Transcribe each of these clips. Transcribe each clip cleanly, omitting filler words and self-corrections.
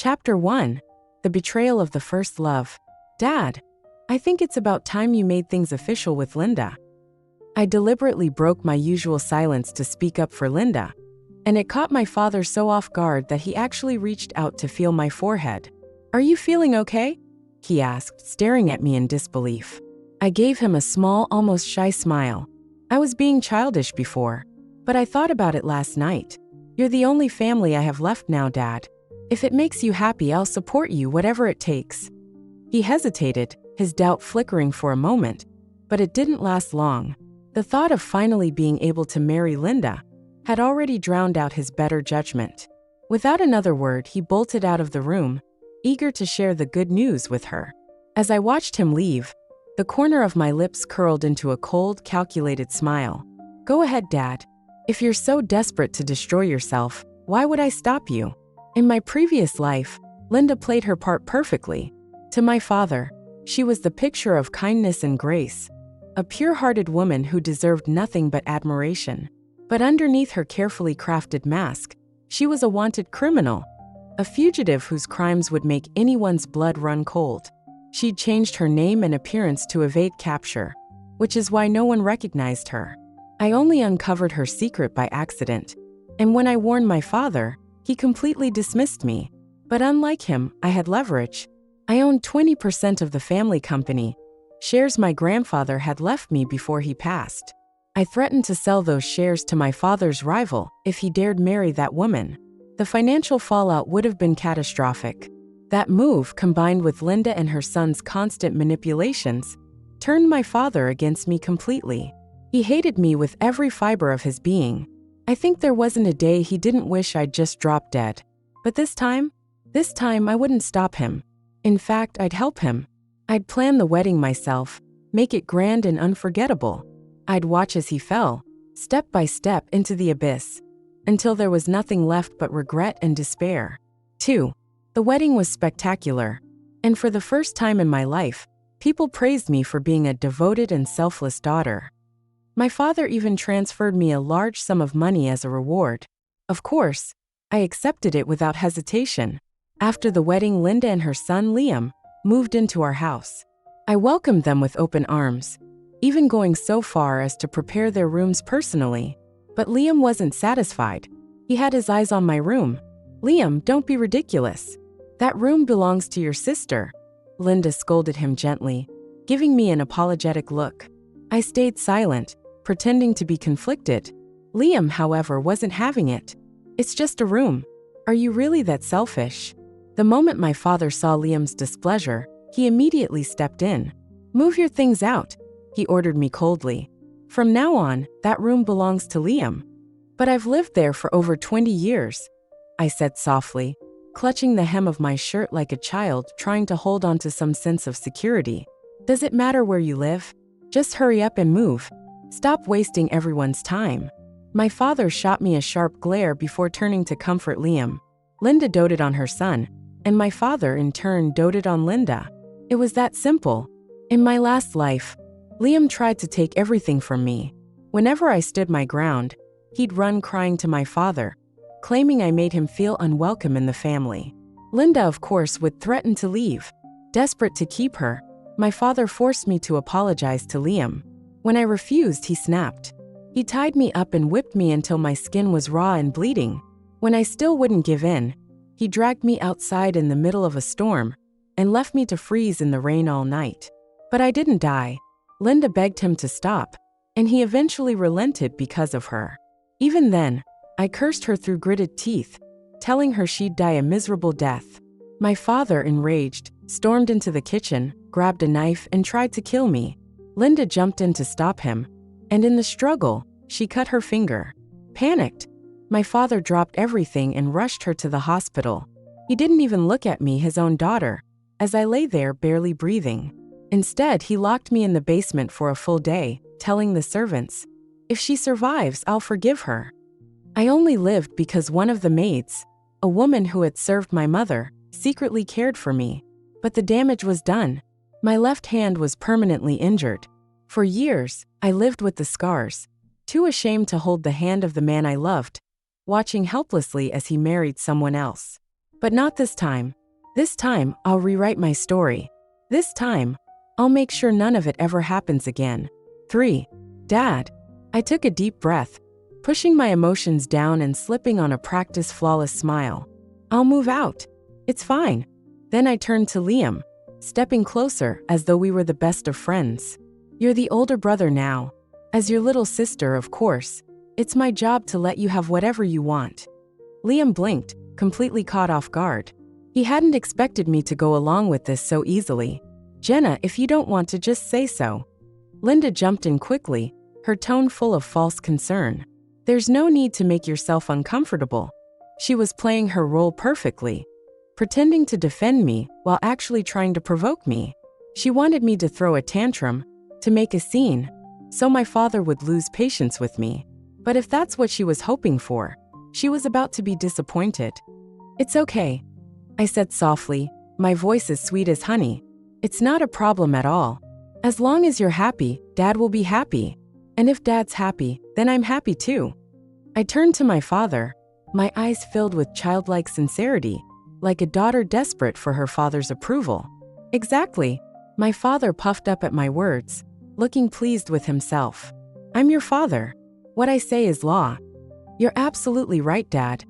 Chapter 1. The Betrayal of the First Love. Dad, I think it's about time you made things official with Linda. I deliberately broke my usual silence to speak up for Linda, and it caught my father so off guard that he actually reached out to feel my forehead. Are you feeling okay? He asked, staring at me in disbelief. I gave him a small, almost shy smile. I was being childish before, but I thought about it last night. You're the only family I have left now, Dad. If it makes you happy, I'll support you, whatever it takes. He hesitated, his doubt flickering for a moment, but it didn't last long. The thought of finally being able to marry Linda had already drowned out his better judgment. Without another word, he bolted out of the room, eager to share the good news with her. As I watched him leave, the corner of my lips curled into a cold, calculated smile. Go ahead, Dad. If you're so desperate to destroy yourself, why would I stop you? In my previous life, Linda played her part perfectly. To my father, she was the picture of kindness and grace, a pure-hearted woman who deserved nothing but admiration. But underneath her carefully crafted mask, she was a wanted criminal, a fugitive whose crimes would make anyone's blood run cold. She'd changed her name and appearance to evade capture, which is why no one recognized her. I only uncovered her secret by accident, and when I warned my father, he completely dismissed me. But unlike him, I had leverage. I owned 20% of the family company, shares my grandfather had left me before he passed. I threatened to sell those shares to my father's rival if he dared marry that woman. The financial fallout would have been catastrophic. That move, combined with Linda and her son's constant manipulations, turned my father against me completely. He hated me with every fiber of his being. I think there wasn't a day he didn't wish I'd just drop dead. But this time I wouldn't stop him. In fact, I'd help him. I'd plan the wedding myself, make it grand and unforgettable. I'd watch as he fell, step by step, into the abyss, until there was nothing left but regret and despair. 2. The wedding was spectacular, and for the first time in my life, people praised me for being a devoted and selfless daughter. My father even transferred me a large sum of money as a reward. Of course, I accepted it without hesitation. After the wedding, Linda and her son Liam moved into our house. I welcomed them with open arms, even going so far as to prepare their rooms personally. But Liam wasn't satisfied. He had his eyes on my room. Liam, don't be ridiculous. That room belongs to your sister. Linda scolded him gently, giving me an apologetic look. I stayed silent, pretending to be conflicted. Liam, however, wasn't having it. It's just a room. Are you really that selfish? The moment my father saw Liam's displeasure, he immediately stepped in. Move your things out, he ordered me coldly. From now on, that room belongs to Liam. But I've lived there for over 20 years, I said softly, clutching the hem of my shirt like a child trying to hold on to some sense of security. Does it matter where you live? Just hurry up and move. Stop wasting everyone's time. My father shot me a sharp glare before turning to comfort Liam. Linda doted on her son, and my father in turn doted on Linda. It was that simple. In my last life, Liam tried to take everything from me. Whenever I stood my ground, he'd run crying to my father, claiming I made him feel unwelcome in the family. Linda, of course, would threaten to leave. Desperate to keep her, my father forced me to apologize to Liam. When I refused, he snapped. He tied me up and whipped me until my skin was raw and bleeding. When I still wouldn't give in, he dragged me outside in the middle of a storm and left me to freeze in the rain all night. But I didn't die. Linda begged him to stop, and he eventually relented because of her. Even then, I cursed her through gritted teeth, telling her she'd die a miserable death. My father, enraged, stormed into the kitchen, grabbed a knife, and tried to kill me. Linda jumped in to stop him, and in the struggle, she cut her finger. Panicked, my father dropped everything and rushed her to the hospital. He didn't even look at me, his own daughter, as I lay there barely breathing. Instead, he locked me in the basement for a full day, telling the servants, "If she survives, I'll forgive her." I only lived because one of the maids, a woman who had served my mother, secretly cared for me. But the damage was done. My left hand was permanently injured. For years, I lived with the scars, too ashamed to hold the hand of the man I loved, watching helplessly as he married someone else. But not this time. This time, I'll rewrite my story. This time, I'll make sure none of it ever happens again. 3. Dad. I took a deep breath, pushing my emotions down and slipping on a practice-flawless smile. I'll move out. It's fine. Then I turned to Liam, stepping closer as though we were the best of friends. You're the older brother now. As your little sister, of course. It's my job to let you have whatever you want. Liam blinked, completely caught off guard. He hadn't expected me to go along with this so easily. Jenna, if you don't want to, just say so. Linda jumped in quickly, her tone full of false concern. There's no need to make yourself uncomfortable. She was playing her role perfectly, pretending to defend me while actually trying to provoke me. She wanted me to throw a tantrum, to make a scene, so my father would lose patience with me. But if that's what she was hoping for, she was about to be disappointed. It's okay, I said softly, my voice as sweet as honey. It's not a problem at all. As long as you're happy, Dad will be happy. And if Dad's happy, then I'm happy too. I turned to my father, my eyes filled with childlike sincerity, like a daughter desperate for her father's approval. Exactly. My father puffed up at my words, looking pleased with himself. I'm your father. What I say is law. You're absolutely right, Dad,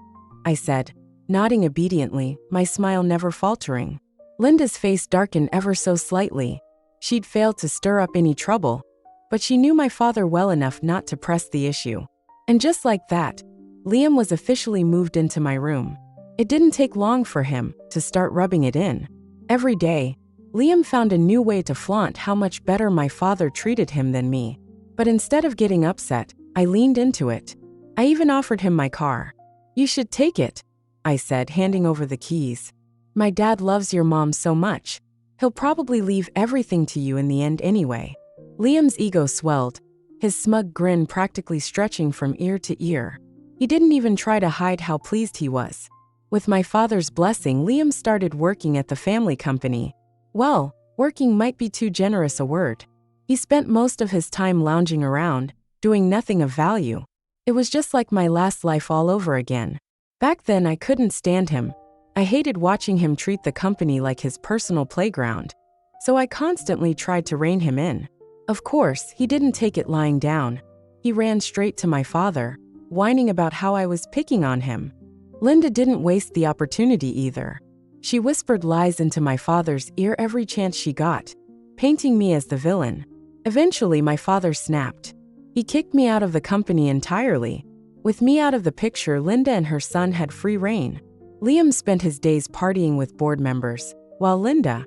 I said, nodding obediently, my smile never faltering. Linda's face darkened ever so slightly. She'd failed to stir up any trouble, but she knew my father well enough not to press the issue. And just like that, Liam was officially moved into my room. It didn't take long for him to start rubbing it in. Every day, Liam found a new way to flaunt how much better my father treated him than me. But instead of getting upset, I leaned into it. I even offered him my car. You should take it, I said, handing over the keys. My dad loves your mom so much. He'll probably leave everything to you in the end anyway. Liam's ego swelled, his smug grin practically stretching from ear to ear. He didn't even try to hide how pleased he was. With my father's blessing, Liam started working at the family company. Well, working might be too generous a word. He spent most of his time lounging around, doing nothing of value. It was just like my last life all over again. Back then I couldn't stand him. I hated watching him treat the company like his personal playground. So I constantly tried to rein him in. Of course, he didn't take it lying down. He ran straight to my father, whining about how I was picking on him. Linda didn't waste the opportunity either. She whispered lies into my father's ear every chance she got, painting me as the villain. Eventually, my father snapped. He kicked me out of the company entirely. With me out of the picture, Linda and her son had free rein. Liam spent his days partying with board members, while Linda,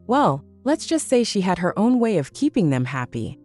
well, let's just say she had her own way of keeping them happy.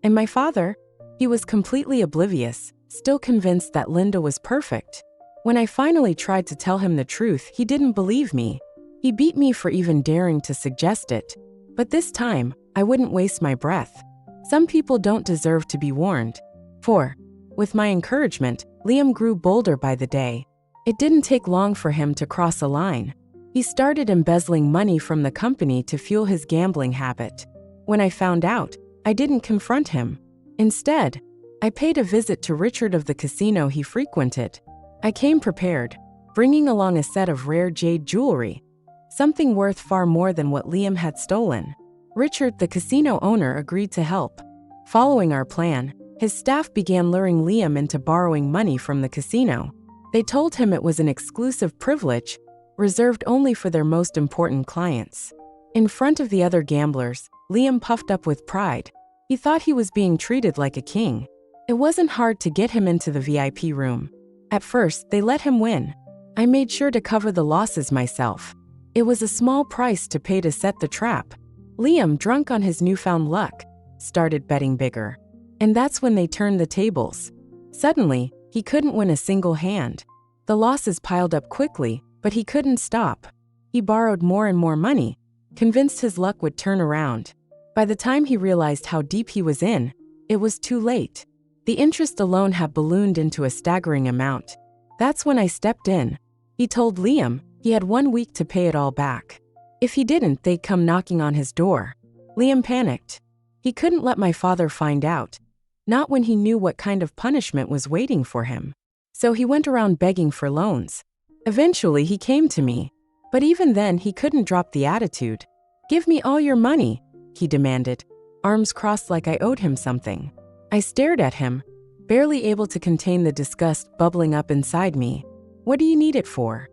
And my father? He was completely oblivious, still convinced that Linda was perfect. When I finally tried to tell him the truth, he didn't believe me. He beat me for even daring to suggest it. But this time, I wouldn't waste my breath. Some people don't deserve to be warned. 4. With my encouragement, Liam grew bolder by the day. It didn't take long for him to cross a line. He started embezzling money from the company to fuel his gambling habit. When I found out, I didn't confront him. Instead, I paid a visit to Richard of the casino he frequented. I came prepared, bringing along a set of rare jade jewelry, something worth far more than what Liam had stolen. Richard, the casino owner, agreed to help. Following our plan, his staff began luring Liam into borrowing money from the casino. They told him it was an exclusive privilege, reserved only for their most important clients. In front of the other gamblers, Liam puffed up with pride. He thought he was being treated like a king. It wasn't hard to get him into the VIP room. At first, they let him win. I made sure to cover the losses myself. It was a small price to pay to set the trap. Liam, drunk on his newfound luck, started betting bigger. And that's when they turned the tables. Suddenly, he couldn't win a single hand. The losses piled up quickly, but he couldn't stop. He borrowed more and more money, convinced his luck would turn around. By the time he realized how deep he was in, it was too late. The interest alone had ballooned into a staggering amount. That's when I stepped in. He told Liam he had 1 week to pay it all back. If he didn't, they'd come knocking on his door. Liam panicked. He couldn't let my father find out, not when he knew what kind of punishment was waiting for him. So he went around begging for loans. Eventually, he came to me. But even then, he couldn't drop the attitude. "Give me all your money," he demanded, arms crossed like I owed him something. I stared at him, barely able to contain the disgust bubbling up inside me. "What do you need it for?"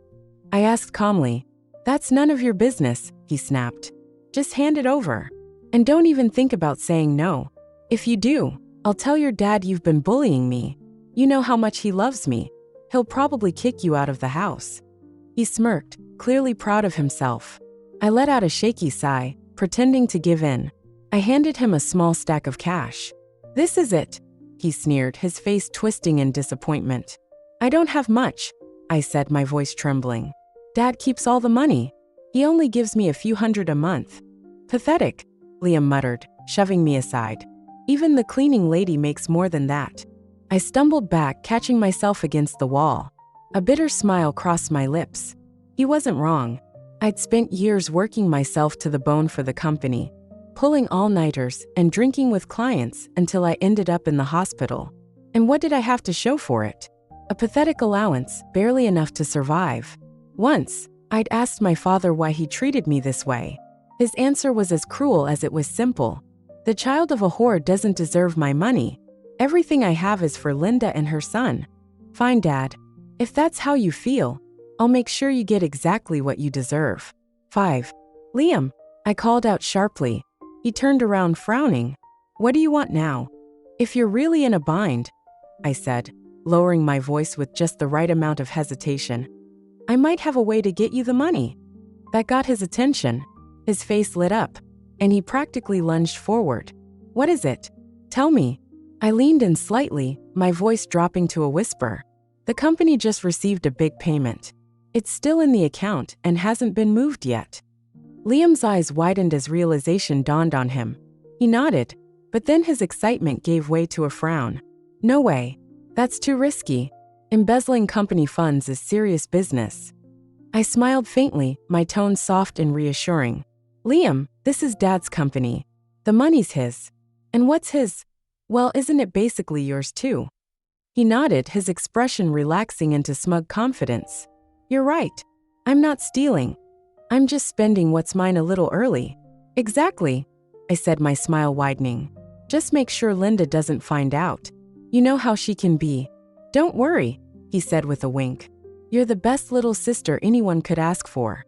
I asked calmly. "That's none of your business," he snapped. "Just hand it over. And don't even think about saying no. If you do, I'll tell your dad you've been bullying me. You know how much he loves me. He'll probably kick you out of the house." He smirked, clearly proud of himself. I let out a shaky sigh, pretending to give in. I handed him a small stack of cash. "This is it," he sneered, his face twisting in disappointment. "I don't have much," I said, my voice trembling. "Dad keeps all the money. He only gives me a few hundred a month." "Pathetic," Liam muttered, shoving me aside. "Even the cleaning lady makes more than that." I stumbled back, catching myself against the wall. A bitter smile crossed my lips. He wasn't wrong. I'd spent years working myself to the bone for the company, pulling all-nighters and drinking with clients until I ended up in the hospital. And what did I have to show for it? A pathetic allowance, barely enough to survive. Once, I'd asked my father why he treated me this way. His answer was as cruel as it was simple. "The child of a whore doesn't deserve my money. Everything I have is for Linda and her son." "Fine, Dad. If that's how you feel, I'll make sure you get exactly what you deserve." 5. "Liam," I called out sharply. He turned around, frowning. "What do you want now?" "If you're really in a bind," I said, lowering my voice with just the right amount of hesitation, "I might have a way to get you the money." That got his attention. His face lit up, and he practically lunged forward. "What is it? Tell me." I leaned in slightly, my voice dropping to a whisper. "The company just received a big payment. It's still in the account and hasn't been moved yet." Liam's eyes widened as realization dawned on him. He nodded, but then his excitement gave way to a frown. "No way. That's too risky. Embezzling company funds is serious business." I smiled faintly, my tone soft and reassuring. "Liam, this is Dad's company. The money's his." "And what's his?" "Well, isn't it basically yours too?" He nodded, his expression relaxing into smug confidence. "You're right. I'm not stealing. I'm just spending what's mine a little early." "Exactly," I said, my smile widening. "Just make sure Linda doesn't find out. You know how she can be." "Don't worry," he said with a wink. "You're the best little sister anyone could ask for."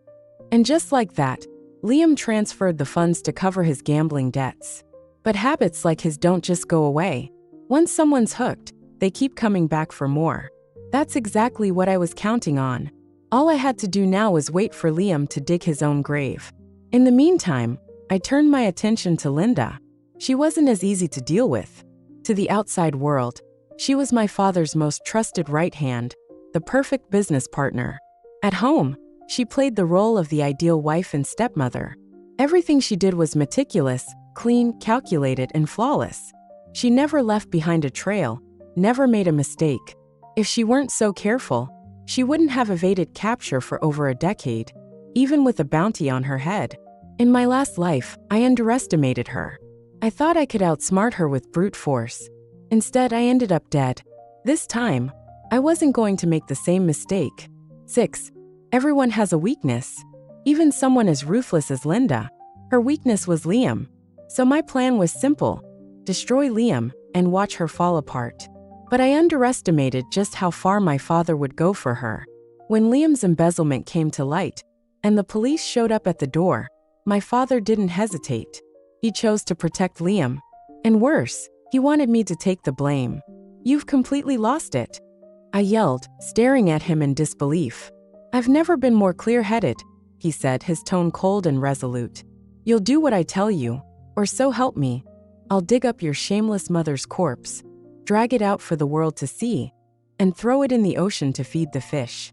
And just like that, Liam transferred the funds to cover his gambling debts. But habits like his don't just go away. Once someone's hooked, they keep coming back for more. That's exactly what I was counting on. All I had to do now was wait for Liam to dig his own grave. In the meantime, I turned my attention to Linda. She wasn't as easy to deal with. To the outside world, she was my father's most trusted right hand, the perfect business partner. At home, she played the role of the ideal wife and stepmother. Everything she did was meticulous, clean, calculated, and flawless. She never left behind a trail, never made a mistake. If she weren't so careful, she wouldn't have evaded capture for over a decade, even with a bounty on her head. In my last life, I underestimated her. I thought I could outsmart her with brute force. Instead, I ended up dead. This time, I wasn't going to make the same mistake. 6. Everyone has a weakness. Even someone as ruthless as Linda. Her weakness was Liam. So my plan was simple: destroy Liam and watch her fall apart. But I underestimated just how far my father would go for her. When Liam's embezzlement came to light, and the police showed up at the door, my father didn't hesitate. He chose to protect Liam. And worse, he wanted me to take the blame. "You've completely lost it," I yelled, staring at him in disbelief. "I've never been more clear-headed," he said, his tone cold and resolute. "You'll do what I tell you, or so help me. I'll dig up your shameless mother's corpse, drag it out for the world to see, and throw it in the ocean to feed the fish."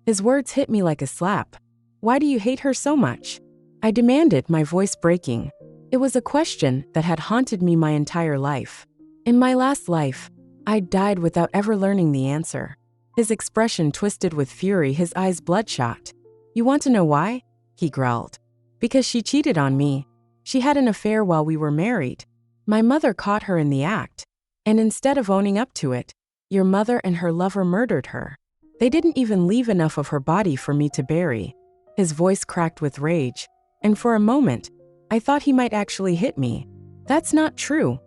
His words hit me like a slap. "Why do you hate her so much?" I demanded, my voice breaking. It was a question that had haunted me my entire life. In my last life, I'd died without ever learning the answer. His expression twisted with fury, his eyes bloodshot. "You want to know why?" he growled. "Because she cheated on me. She had an affair while we were married. My mother caught her in the act. And instead of owning up to it, your mother and her lover murdered her. They didn't even leave enough of her body for me to bury. His voice cracked with rage, and for a moment, I thought he might actually hit me. That's not true,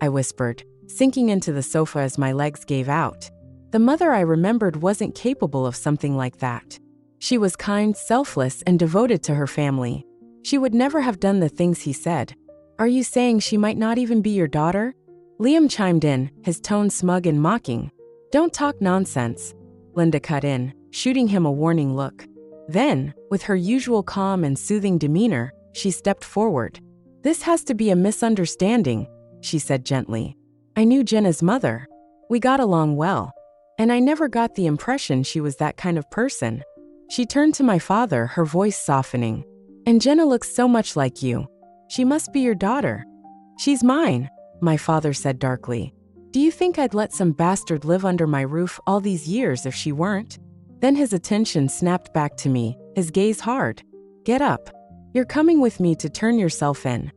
I whispered, sinking into the sofa as my legs gave out. The mother I remembered wasn't capable of something like that. She was kind, selfless, and devoted to her family. She would never have done the things he said. Are you saying she might not even be your daughter? Liam chimed in, his tone smug and mocking. Don't talk nonsense, Linda cut in, shooting him a warning look. Then, with her usual calm and soothing demeanor, she stepped forward. This has to be a misunderstanding, she said gently. I knew Jenna's mother. We got along well. And I never got the impression she was that kind of person. She turned to my father, her voice softening. And Jenna looks so much like you. She must be your daughter. She's mine, my father said darkly. Do you think I'd let some bastard live under my roof all these years if she weren't? Then his attention snapped back to me, his gaze hard. Get up. You're coming with me to turn yourself in.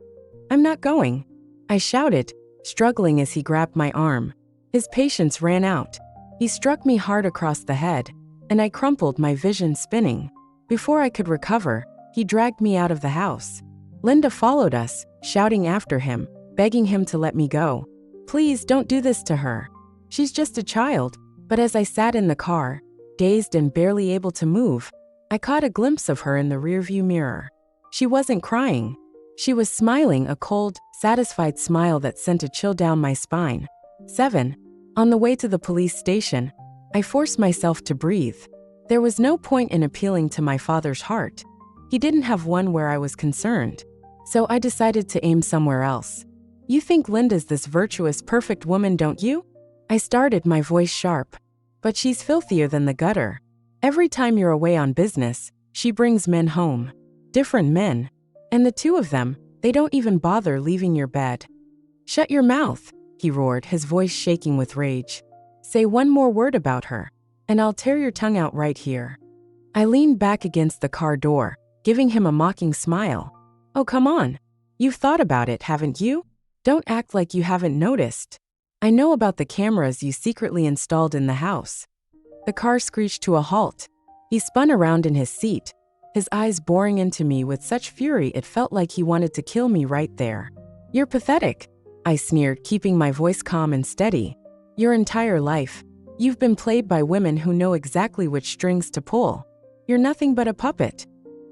I'm not going, I shouted, struggling as he grabbed my arm. His patience ran out. He struck me hard across the head, and I crumpled, my vision spinning. Before I could recover, he dragged me out of the house. Linda followed us, shouting after him, begging him to let me go. Please don't do this to her. She's just a child. But as I sat in the car, dazed and barely able to move, I caught a glimpse of her in the rearview mirror. She wasn't crying. She was smiling, a cold, satisfied smile that sent a chill down my spine. 7. On the way to the police station, I forced myself to breathe. There was no point in appealing to my father's heart. He didn't have one where I was concerned. So I decided to aim somewhere else. You think Linda's this virtuous, perfect woman, don't you? I started, my voice sharp. But she's filthier than the gutter. Every time you're away on business, she brings men home. Different men. And the two of them, they don't even bother leaving your bed. Shut your mouth, he roared, his voice shaking with rage. Say one more word about her, and I'll tear your tongue out right here. I leaned back against the car door, giving him a mocking smile. Oh, come on. You've thought about it, haven't you? Don't act like you haven't noticed. I know about the cameras you secretly installed in the house. The car screeched to a halt. He spun around in his seat, his eyes boring into me with such fury it felt like he wanted to kill me right there. You're pathetic, I sneered, keeping my voice calm and steady. Your entire life, you've been played by women who know exactly which strings to pull. You're nothing but a puppet.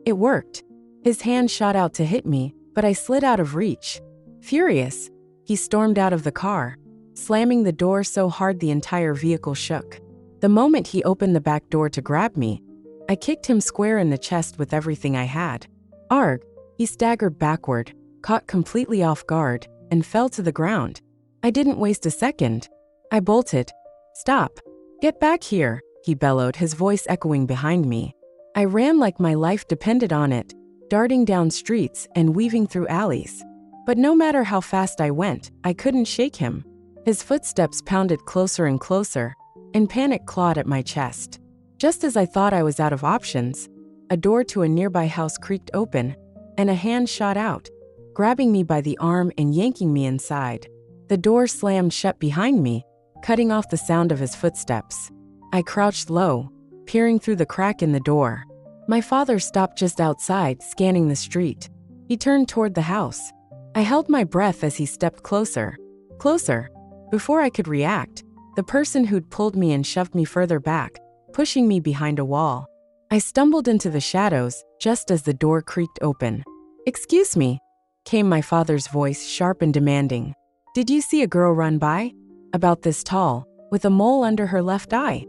It worked. His hand shot out to hit me, but I slid out of reach. Furious, he stormed out of the car, slamming the door so hard the entire vehicle shook. The moment he opened the back door to grab me, I kicked him square in the chest with everything I had. Arg! He staggered backward, caught completely off guard, and fell to the ground. I didn't waste a second. I bolted. Stop. Get back here, he bellowed, his voice echoing behind me. I ran like my life depended on it, darting down streets and weaving through alleys. But no matter how fast I went, I couldn't shake him. His footsteps pounded closer and closer, and panic clawed at my chest. Just as I thought I was out of options, a door to a nearby house creaked open, and a hand shot out, grabbing me by the arm and yanking me inside. The door slammed shut behind me, cutting off the sound of his footsteps. I crouched low, peering through the crack in the door. My father stopped just outside, scanning the street. He turned toward the house. I held my breath as he stepped closer. Closer. Before I could react, the person who'd pulled me and shoved me further back, pushing me behind a wall. I stumbled into the shadows just as the door creaked open. Excuse me, came my father's voice, sharp and demanding. Did you see a girl run by? About this tall, with a mole under her left eye?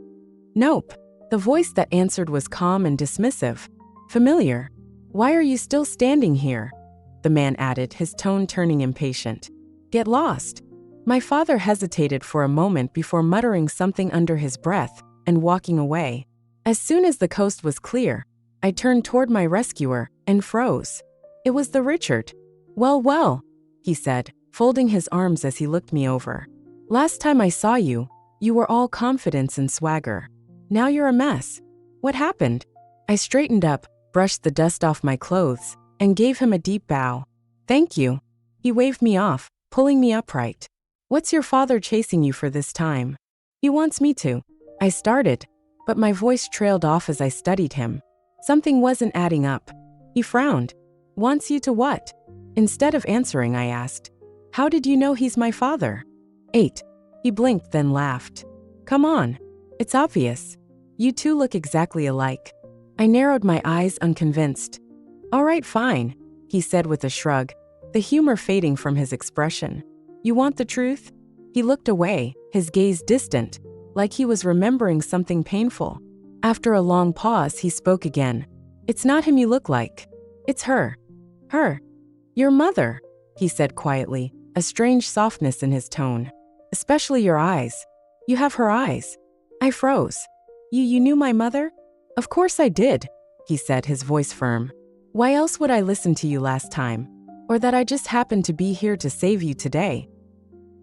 Nope. The voice that answered was calm and dismissive. Familiar. Why are you still standing here? The man added, his tone turning impatient. Get lost. My father hesitated for a moment before muttering something under his breath and walking away. As soon as the coast was clear, I turned toward my rescuer and froze. It was the Richard. Well, he said, folding his arms as he looked me over. Last time I saw you, you were all confidence and swagger. Now you're a mess. What happened? I straightened up, brushed the dust off my clothes, and gave him a deep bow. Thank you. He waved me off, pulling me upright. What's your father chasing you for this time? He wants me to. I started. But my voice trailed off as I studied him. Something wasn't adding up. He frowned. Wants you to what? Instead of answering, I asked, how did you know he's my father? 8. He blinked, then laughed. Come on. It's obvious. You two look exactly alike. I narrowed my eyes, unconvinced. All right, fine, he said with a shrug, the humor fading from his expression. You want the truth? He looked away, his gaze distant, like he was remembering something painful. After a long pause, he spoke again. It's not him you look like. It's her. Her. Your mother, he said quietly, a strange softness in his tone. Especially your eyes. You have her eyes. I froze. You knew my mother? Of course I did, he said, his voice firm. Why else would I listen to you last time? Or that I just happened to be here to save you today?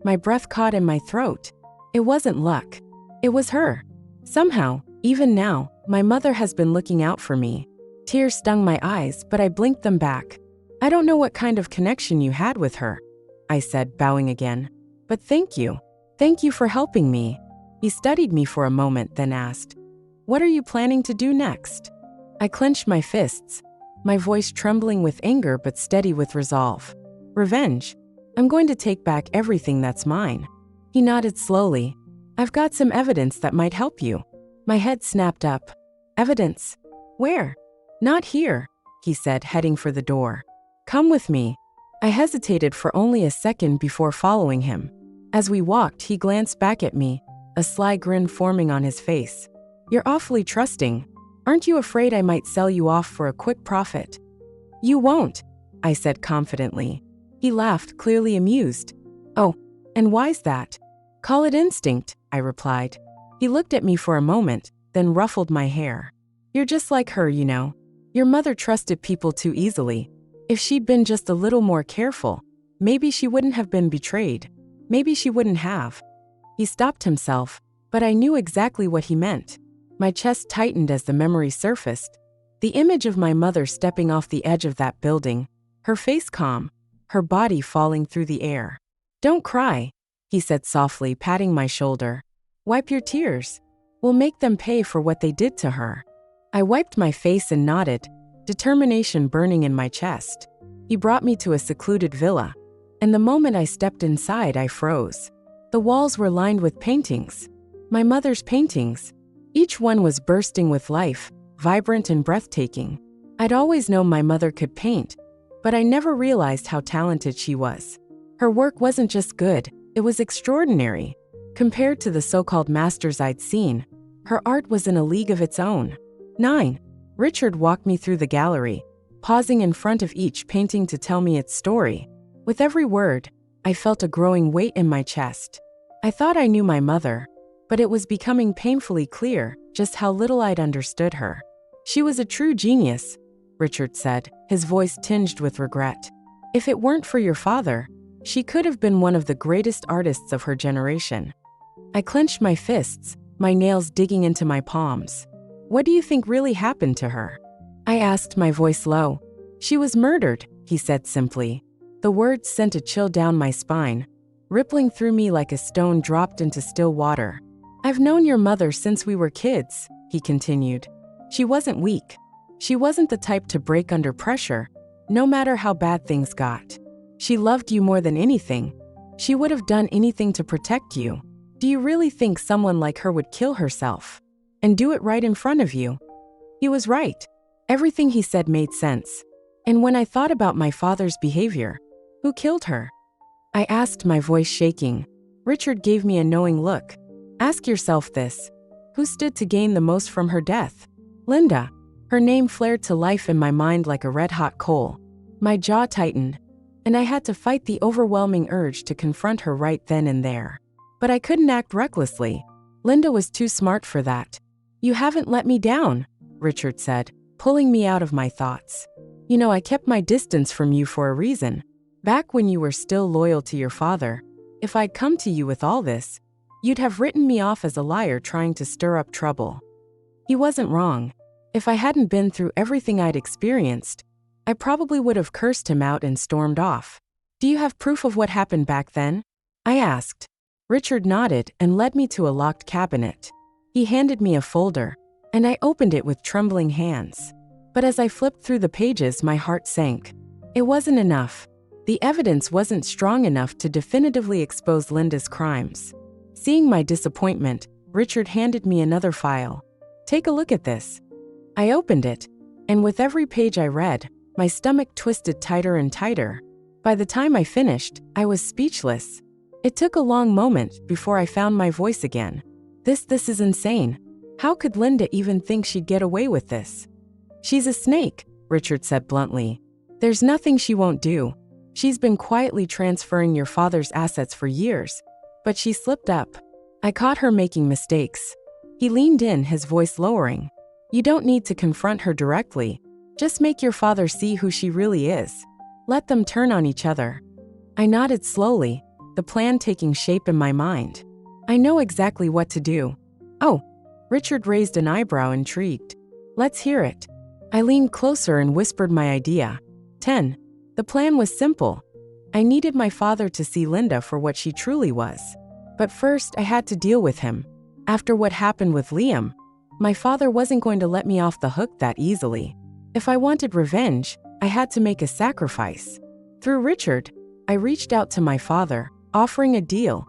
My breath caught in my throat. It wasn't luck. It was her. Somehow, even now, my mother has been looking out for me. Tears stung my eyes, but I blinked them back. I don't know what kind of connection you had with her, I said, bowing again. But thank you. Thank you for helping me. He studied me for a moment, then asked, what are you planning to do next? I clenched my fists, my voice trembling with anger but steady with resolve. Revenge. I'm going to take back everything that's mine. He nodded slowly. I've got some evidence that might help you. My head snapped up. Evidence? Where? Not here, he said, heading for the door. Come with me. I hesitated for only a second before following him. As we walked, he glanced back at me, a sly grin forming on his face. You're awfully trusting. Aren't you afraid I might sell you off for a quick profit? You won't, I said confidently. He laughed, clearly amused. Oh, and why's that? Call it instinct, I replied. He looked at me for a moment, then ruffled my hair. You're just like her, you know. Your mother trusted people too easily. If she'd been just a little more careful, maybe she wouldn't have been betrayed. Maybe she wouldn't have. He stopped himself, but I knew exactly what he meant. My chest tightened as the memory surfaced. The image of my mother stepping off the edge of that building, her face calm, her body falling through the air. Don't cry, he said softly, patting my shoulder. Wipe your tears. We'll make them pay for what they did to her. I wiped my face and nodded, determination burning in my chest. He brought me to a secluded villa, and the moment I stepped inside, I froze. The walls were lined with paintings. My mother's paintings. Each one was bursting with life, vibrant and breathtaking. I'd always known my mother could paint, but I never realized how talented she was. Her work wasn't just good, it was extraordinary. Compared to the so-called masters I'd seen, her art was in a league of its own. 9. Richard walked me through the gallery, pausing in front of each painting to tell me its story. With every word, I felt a growing weight in my chest. I thought I knew my mother, but it was becoming painfully clear just how little I'd understood her. She was a true genius, Richard said, his voice tinged with regret. If it weren't for your father, she could have been one of the greatest artists of her generation. I clenched my fists, my nails digging into my palms. What do you think really happened to her? I asked, my voice low. She was murdered, he said simply. The words sent a chill down my spine, rippling through me like a stone dropped into still water. I've known your mother since we were kids, he continued. She wasn't weak. She wasn't the type to break under pressure, no matter how bad things got. She loved you more than anything. She would have done anything to protect you. Do you really think someone like her would kill herself? And do it right in front of you? He was right. Everything he said made sense. And when I thought about my father's behavior, who killed her? I asked, my voice shaking. Richard gave me a knowing look. Ask yourself this. Who stood to gain the most from her death? Linda. Her name flared to life in my mind like a red-hot coal. My jaw tightened, and I had to fight the overwhelming urge to confront her right then and there. But I couldn't act recklessly. Linda was too smart for that. You haven't let me down, Richard said, pulling me out of my thoughts. You know, I kept my distance from you for a reason. Back when you were still loyal to your father, if I'd come to you with all this, you'd have written me off as a liar trying to stir up trouble. He wasn't wrong. If I hadn't been through everything I'd experienced, I probably would have cursed him out and stormed off. Do you have proof of what happened back then? I asked. Richard nodded and led me to a locked cabinet. He handed me a folder, and I opened it with trembling hands. But as I flipped through the pages, my heart sank. It wasn't enough. The evidence wasn't strong enough to definitively expose Linda's crimes. Seeing my disappointment, Richard handed me another file. "Take a look at this." I opened it, and with every page I read, my stomach twisted tighter and tighter. By the time I finished, I was speechless. It took a long moment before I found my voice again. This is insane. How could Linda even think she'd get away with this?" "She's a snake," Richard said bluntly. "There's nothing she won't do. She's been quietly transferring your father's assets for years, but she slipped up. I caught her making mistakes." He leaned in, his voice lowering. "You don't need to confront her directly. Just make your father see who she really is. Let them turn on each other." I nodded slowly, the plan taking shape in my mind. "I know exactly what to do." "Oh," Richard raised an eyebrow, intrigued. "Let's hear it." I leaned closer and whispered my idea. 10. The plan was simple. I needed my father to see Linda for what she truly was. But first, I had to deal with him. After what happened with Liam, my father wasn't going to let me off the hook that easily. If I wanted revenge, I had to make a sacrifice. Through Richard, I reached out to my father, offering a deal.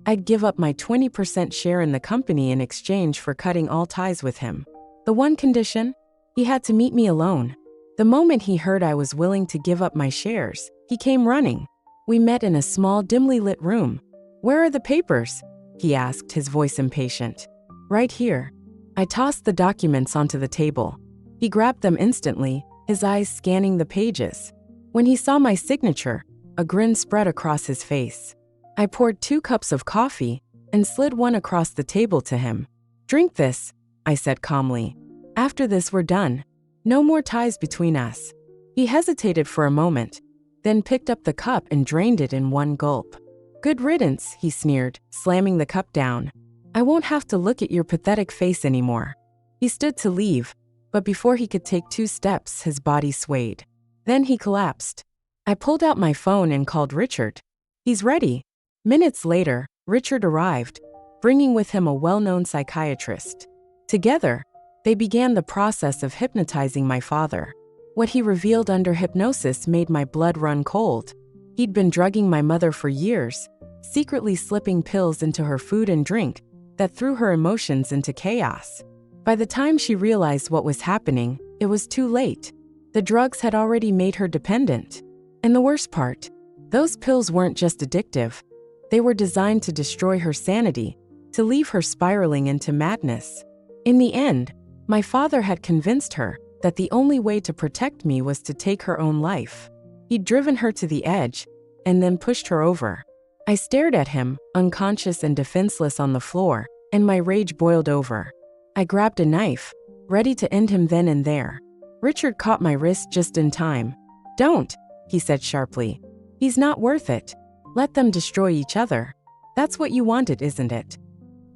I'd give up my 20% share in the company in exchange for cutting all ties with him. The one condition? He had to meet me alone. The moment he heard I was willing to give up my shares, he came running. We met in a small, dimly lit room. "Where are the papers?" he asked, his voice impatient. "Right here." I tossed the documents onto the table. He grabbed them instantly, his eyes scanning the pages. When he saw my signature, a grin spread across his face. I poured 2 cups of coffee and slid one across the table to him. "Drink this," I said calmly. "After this, we're done. No more ties between us." He hesitated for a moment, then picked up the cup and drained it in one gulp. "Good riddance," he sneered, slamming the cup down. "I won't have to look at your pathetic face anymore." He stood to leave, but before he could take 2 steps, his body swayed. Then he collapsed. I pulled out my phone and called Richard. "He's ready." Minutes later, Richard arrived, bringing with him a well-known psychiatrist. Together, they began the process of hypnotizing my father. What he revealed under hypnosis made my blood run cold. He'd been drugging my mother for years, secretly slipping pills into her food and drink that threw her emotions into chaos. By the time she realized what was happening, it was too late. The drugs had already made her dependent. And the worst part, those pills weren't just addictive. They were designed to destroy her sanity, to leave her spiraling into madness. In the end, my father had convinced her that the only way to protect me was to take her own life. He'd driven her to the edge and then pushed her over. I stared at him, unconscious and defenseless on the floor, and my rage boiled over. I grabbed a knife, ready to end him then and there. Richard caught my wrist just in time. "Don't," he said sharply. "He's not worth it. Let them destroy each other. That's what you wanted, isn't it?"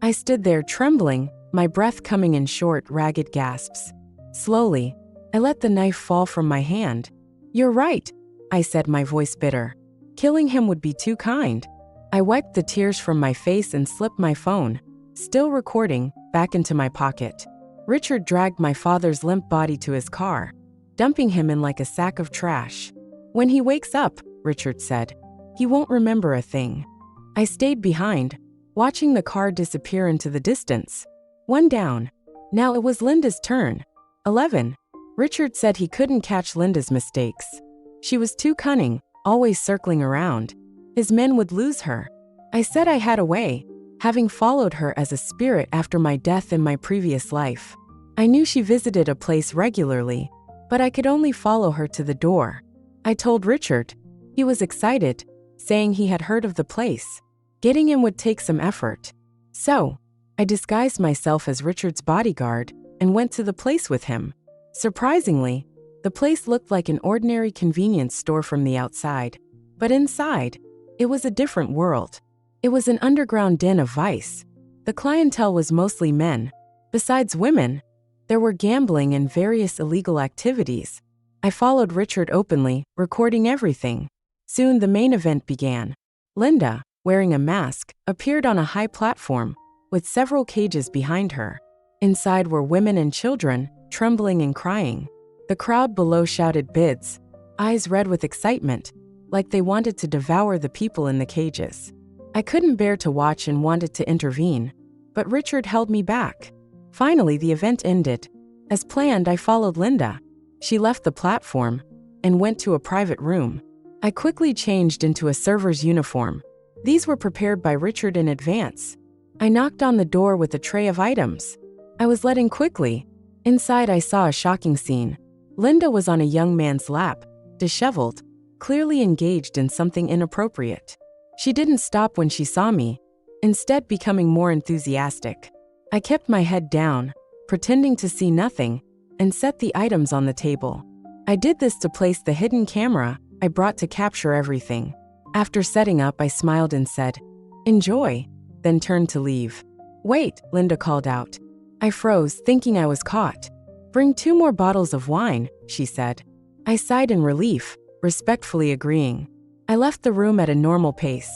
I stood there trembling, my breath coming in short, ragged gasps. Slowly, I let the knife fall from my hand. "You're right," I said, my voice bitter. "Killing him would be too kind." I wiped the tears from my face and slipped my phone, still recording, back into my pocket. Richard dragged my father's limp body to his car, dumping him in like a sack of trash. "When he wakes up," Richard said, "he won't remember a thing." I stayed behind, watching the car disappear into the distance. One down. Now it was Linda's turn. 11. Richard said he couldn't catch Linda's mistakes. She was too cunning, always circling around. His men would lose her. I said I had a way, having followed her as a spirit after my death in my previous life. I knew she visited a place regularly, but I could only follow her to the door. I told Richard. He was excited, saying he had heard of the place. Getting in would take some effort. So, I disguised myself as Richard's bodyguard and went to the place with him. Surprisingly, the place looked like an ordinary convenience store from the outside. But inside, it was a different world. It was an underground den of vice. The clientele was mostly men. Besides women, there were gambling and various illegal activities. I followed Richard openly, recording everything. Soon the main event began. Linda, wearing a mask, appeared on a high platform, with several cages behind her. Inside were women and children, trembling and crying. The crowd below shouted bids, eyes red with excitement, like they wanted to devour the people in the cages. I couldn't bear to watch and wanted to intervene, but Richard held me back. Finally, the event ended. As planned, I followed Linda. She left the platform and went to a private room. I quickly changed into a server's uniform. These were prepared by Richard in advance. I knocked on the door with a tray of items. I was let in quickly. Inside, I saw a shocking scene. Linda was on a young man's lap, disheveled, clearly engaged in something inappropriate. She didn't stop when she saw me, instead becoming more enthusiastic. I kept my head down, pretending to see nothing, and set the items on the table. I did this to place the hidden camera I brought to capture everything. After setting up, I smiled and said, "Enjoy," then turned to leave. "Wait," Linda called out. I froze, thinking I was caught. "Bring 2 more bottles of wine," she said. I sighed in relief, respectfully agreeing. I left the room at a normal pace.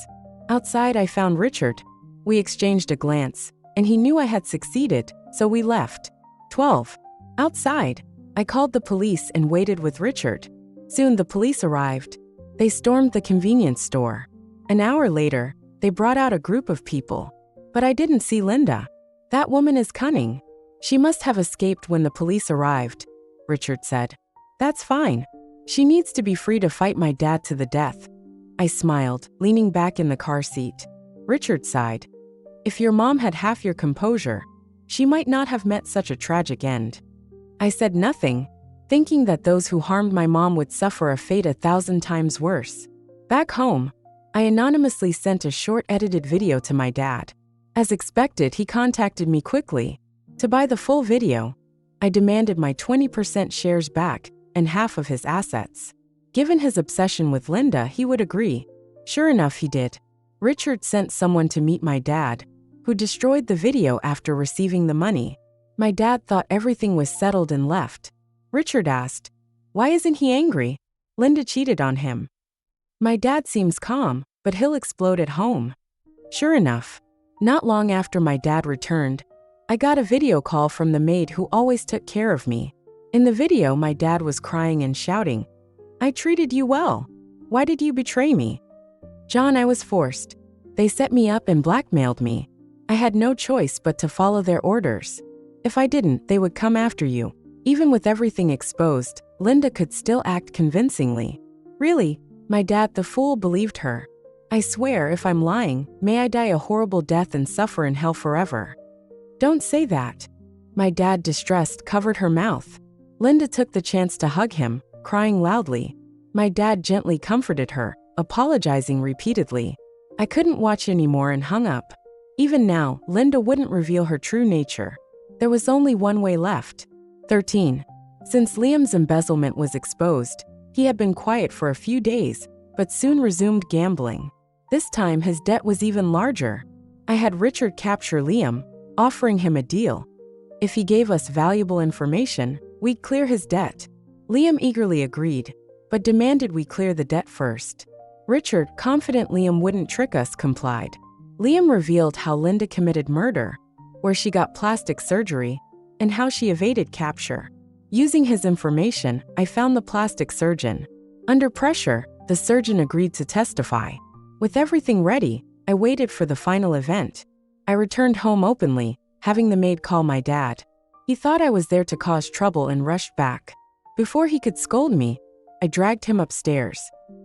Outside, I found Richard. We exchanged a glance, and he knew I had succeeded, so we left. 12. Outside, I called the police and waited with Richard. Soon the police arrived. They stormed the convenience store. An hour later, they brought out a group of people. But I didn't see Linda. "That woman is cunning. She must have escaped when the police arrived," Richard said. "That's fine. She needs to be free to fight my dad to the death." I smiled, leaning back in the car seat. Richard sighed. "If your mom had half your composure, she might not have met such a tragic end." I said nothing, thinking that those who harmed my mom would suffer a fate 1,000 times worse. Back home, I anonymously sent a short edited video to my dad. As expected, he contacted me quickly. To buy the full video, I demanded my 20% shares back and half of his assets. Given his obsession with Linda, he would agree. Sure enough, he did. Richard sent someone to meet my dad, who destroyed the video after receiving the money. My dad thought everything was settled and left. Richard asked, "Why isn't he angry? Linda cheated on him." "My dad seems calm, but he'll explode at home." Sure enough, not long after my dad returned, I got a video call from the maid who always took care of me. In the video, my dad was crying and shouting, "I treated you well. Why did you betray me?" "John, I was forced. They set me up and blackmailed me. I had no choice but to follow their orders. If I didn't, they would come after you." Even with everything exposed, Linda could still act convincingly. Really, my dad, the fool, believed her. I swear, if I'm lying, may I die a horrible death and suffer in hell forever. "Don't say that." My dad, distressed, covered her mouth. Linda took the chance to hug him, crying loudly. My dad gently comforted her, apologizing repeatedly. I couldn't watch anymore and hung up. Even now, Linda wouldn't reveal her true nature. There was only one way left. 13. Since Liam's embezzlement was exposed, he had been quiet for a few days, but soon resumed gambling. This time, his debt was even larger. I had Richard capture Liam, offering him a deal. If he gave us valuable information, we'd clear his debt. Liam eagerly agreed, but demanded we clear the debt first. Richard, confident Liam wouldn't trick us, complied. Liam revealed how Linda committed murder, where she got plastic surgery, and how she evaded capture. Using his information, I found the plastic surgeon. Under pressure, the surgeon agreed to testify. With everything ready, I waited for the final event. I returned home openly, having the maid call my dad. He thought I was there to cause trouble and rushed back. Before he could scold me, I dragged him upstairs.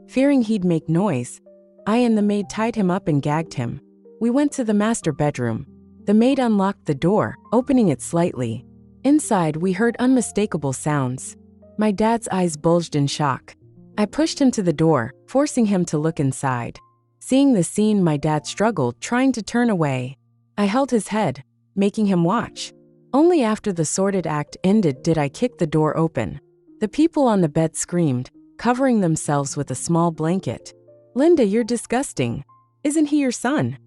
Fearing he'd make noise, I and the maid tied him up and gagged him. We went to the master bedroom. The maid unlocked the door, opening it slightly. Inside, we heard unmistakable sounds. My dad's eyes bulged in shock. I pushed him to the door, forcing him to look inside. Seeing the scene, my dad struggled, trying to turn away. I held his head, making him watch. Only after the sordid act ended did I kick the door open. The people on the bed screamed, covering themselves with a small blanket. "Linda, you're disgusting. Isn't he your son?"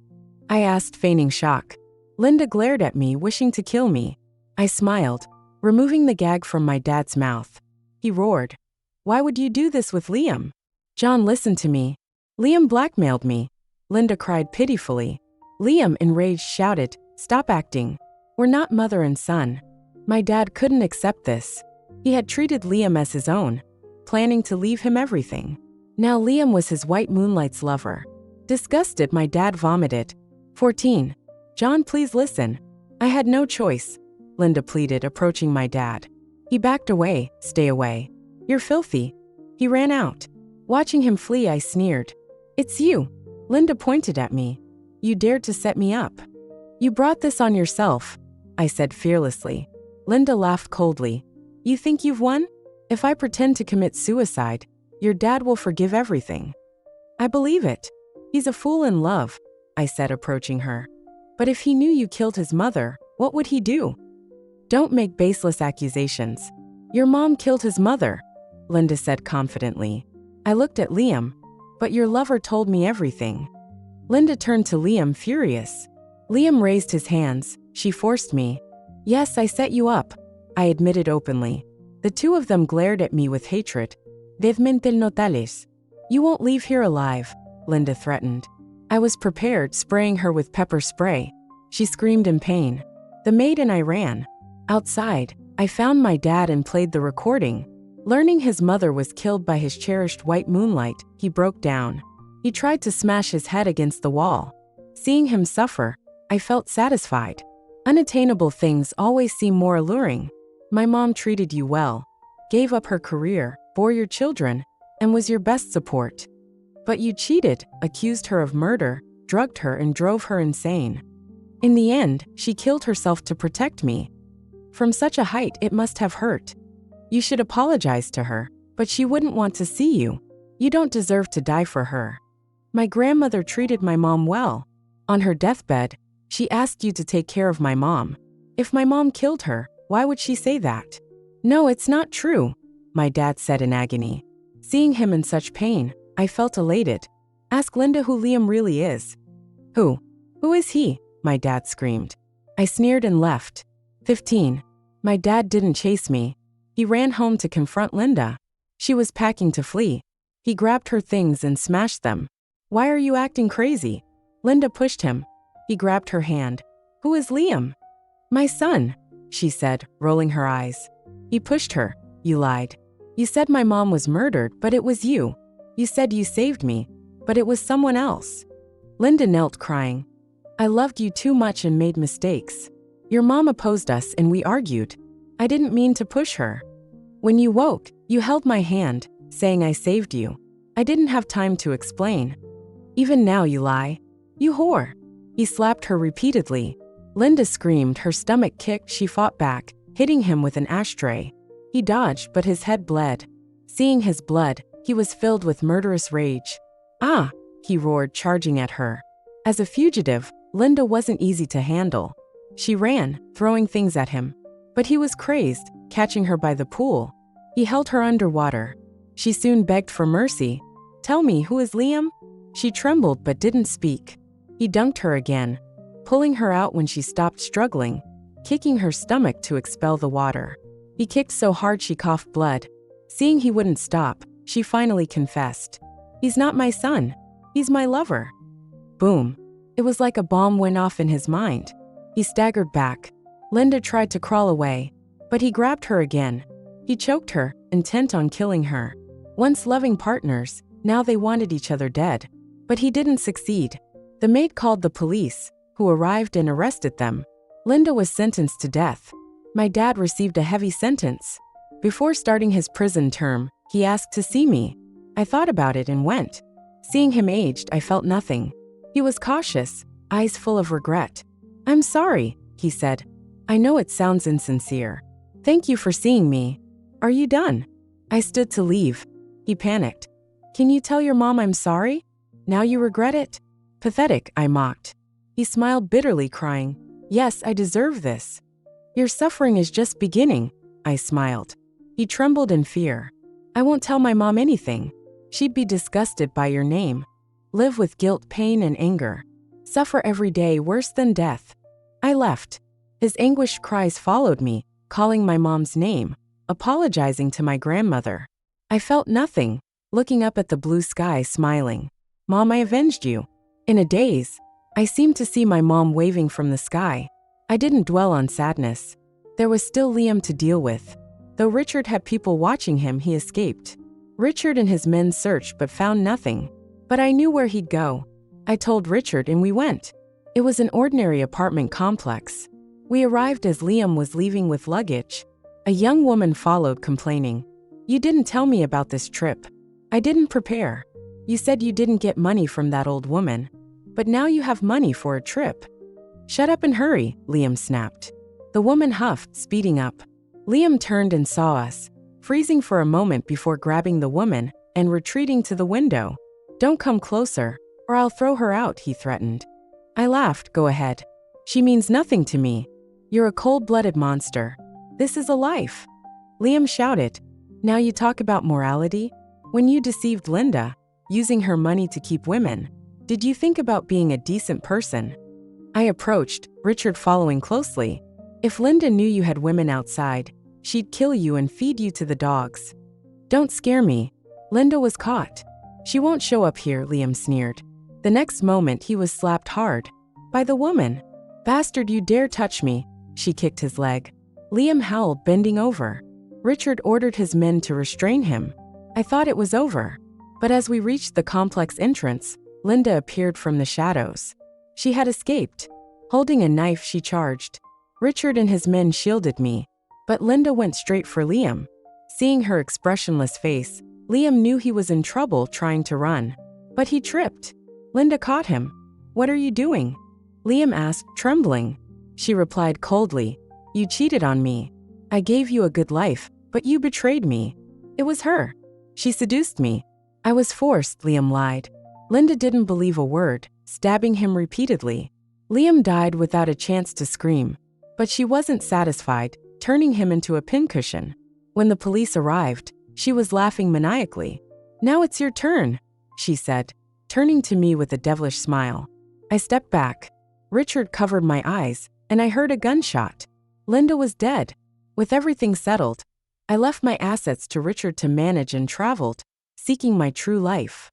I asked, feigning shock. Linda glared at me, wishing to kill me. I smiled, removing the gag from my dad's mouth. He roared, "Why would you do this with Liam?" "John, listen to me. Liam blackmailed me." Linda cried pitifully. Liam, enraged, shouted, Stop acting. We're not mother and son. My dad couldn't accept this. He had treated Liam as his own, planning to leave him everything. Now Liam was his white moonlight's lover. Disgusted, my dad vomited. 14. John, please listen. I had no choice, Linda pleaded, approaching my dad. He backed away. Stay away. You're filthy. He ran out. Watching him flee, I sneered. It's you. Linda pointed at me. You dared to set me up. You brought this on yourself, I said fearlessly. Linda laughed coldly. You think you've won? If I pretend to commit suicide, your dad will forgive everything. I believe it. He's a fool in love, I said, approaching her. But if he knew you killed his mother, what would he do? Don't make baseless accusations. Your mom killed his mother, Linda said confidently. I looked at Liam. But your lover told me everything. Linda turned to Liam, furious. Liam raised his hands. She forced me. Yes, I set you up, I admitted openly. The two of them glared at me with hatred. Desmantling. You won't leave here alive, Linda threatened. I was prepared, spraying her with pepper spray. She screamed in pain. The maid and I ran. Outside, I found my dad and played the recording. Learning his mother was killed by his cherished white moonlight, he broke down. He tried to smash his head against the wall. Seeing him suffer, I felt satisfied. Unattainable things always seem more alluring. My mom treated you well, gave up her career, bore your children, and was your best support. But you cheated, accused her of murder, drugged her, and drove her insane. In the end, she killed herself to protect me. From such a height, it must have hurt. You should apologize to her, but she wouldn't want to see you. You don't deserve to die for her. My grandmother treated my mom well. On her deathbed, she asked you to take care of my mom. If my mom killed her, why would she say that? No, it's not true, my dad said in agony. Seeing him in such pain, I felt elated. Ask Linda who Liam really is. Who? Who is he? My dad screamed. I sneered and left. 15. My dad didn't chase me. He ran home to confront Linda. She was packing to flee. He grabbed her things and smashed them. Why are you acting crazy? Linda pushed him. He grabbed her hand. Who is Liam? My son, she said, rolling her eyes. He pushed her. You lied. You said my mom was murdered, but it was you. You said you saved me, but it was someone else. Linda knelt, crying. I loved you too much and made mistakes. Your mom opposed us and we argued. I didn't mean to push her. When you woke, you held my hand, saying I saved you. I didn't have time to explain. Even now you lie. You whore. He slapped her repeatedly. Linda screamed, her stomach kicked. She fought back, hitting him with an ashtray. He dodged, but his head bled. Seeing his blood, he was filled with murderous rage. Ah, he roared, charging at her. As a fugitive, Linda wasn't easy to handle. She ran, throwing things at him. But he was crazed, catching her by the pool. He held her underwater. She soon begged for mercy. Tell me, who is Liam? She trembled but didn't speak. He dunked her again, pulling her out when she stopped struggling, kicking her stomach to expel the water. He kicked so hard she coughed blood. Seeing he wouldn't stop, she finally confessed. He's not my son. He's my lover. Boom. It was like a bomb went off in his mind. He staggered back. Linda tried to crawl away, but he grabbed her again. He choked her, intent on killing her. Once loving partners, now they wanted each other dead. But he didn't succeed. The maid called the police, who arrived and arrested them. Linda was sentenced to death. My dad received a heavy sentence. Before starting his prison term, he asked to see me. I thought about it and went. Seeing him aged, I felt nothing. He was cautious, eyes full of regret. I'm sorry, he said. I know it sounds insincere. Thank you for seeing me. Are you done? I stood to leave. He panicked. Can you tell your mom I'm sorry? Now you regret it? Pathetic, I mocked. He smiled bitterly, crying, Yes, I deserve this. Your suffering is just beginning, I smiled. He trembled in fear. I won't tell my mom anything. She'd be disgusted by your name. Live with guilt, pain, and anger. Suffer every day worse than death. I left. His anguished cries followed me, calling my mom's name, apologizing to my grandmother. I felt nothing, looking up at the blue sky, smiling. Mom, I avenged you. In a daze, I seemed to see my mom waving from the sky. I didn't dwell on sadness. There was still Liam to deal with. Though Richard had people watching him, he escaped. Richard and his men searched but found nothing. But I knew where he'd go. I told Richard and we went. It was an ordinary apartment complex. We arrived as Liam was leaving with luggage. A young woman followed, complaining. "You didn't tell me about this trip. I didn't prepare. You said you didn't get money from that old woman. But now you have money for a trip." "Shut up and hurry," Liam snapped. The woman huffed, speeding up. Liam turned and saw us, freezing for a moment before grabbing the woman and retreating to the window. "Don't come closer, or I'll throw her out," he threatened. I laughed. "Go ahead. She means nothing to me. You're a cold-blooded monster. This is a life." Liam shouted. "Now you talk about morality? When you deceived Linda, using her money to keep women, did you think about being a decent person?" I approached, Richard following closely. "If Linda knew you had women outside, she'd kill you and feed you to the dogs." "Don't scare me. Linda was caught. She won't show up here," Liam sneered. The next moment he was slapped hard. By the woman. "Bastard, you dare touch me." She kicked his leg. Liam howled, bending over. Richard ordered his men to restrain him. I thought it was over. But as we reached the complex entrance, Linda appeared from the shadows. She had escaped. Holding a knife, she charged. Richard and his men shielded me, but Linda went straight for Liam. Seeing her expressionless face, Liam knew he was in trouble trying to run. But he tripped. Linda caught him. "What are you doing?" Liam asked, trembling. She replied coldly, "You cheated on me. I gave you a good life, but you betrayed me." It was her. She seduced me. "I was forced," Liam lied. Linda didn't believe a word, stabbing him repeatedly. Liam died without a chance to scream. But she wasn't satisfied, turning him into a pincushion. When the police arrived, she was laughing maniacally. "Now it's your turn," she said, turning to me with a devilish smile. I stepped back. Richard covered my eyes, and I heard a gunshot. Linda was dead. With everything settled, I left my assets to Richard to manage and traveled, seeking my true life.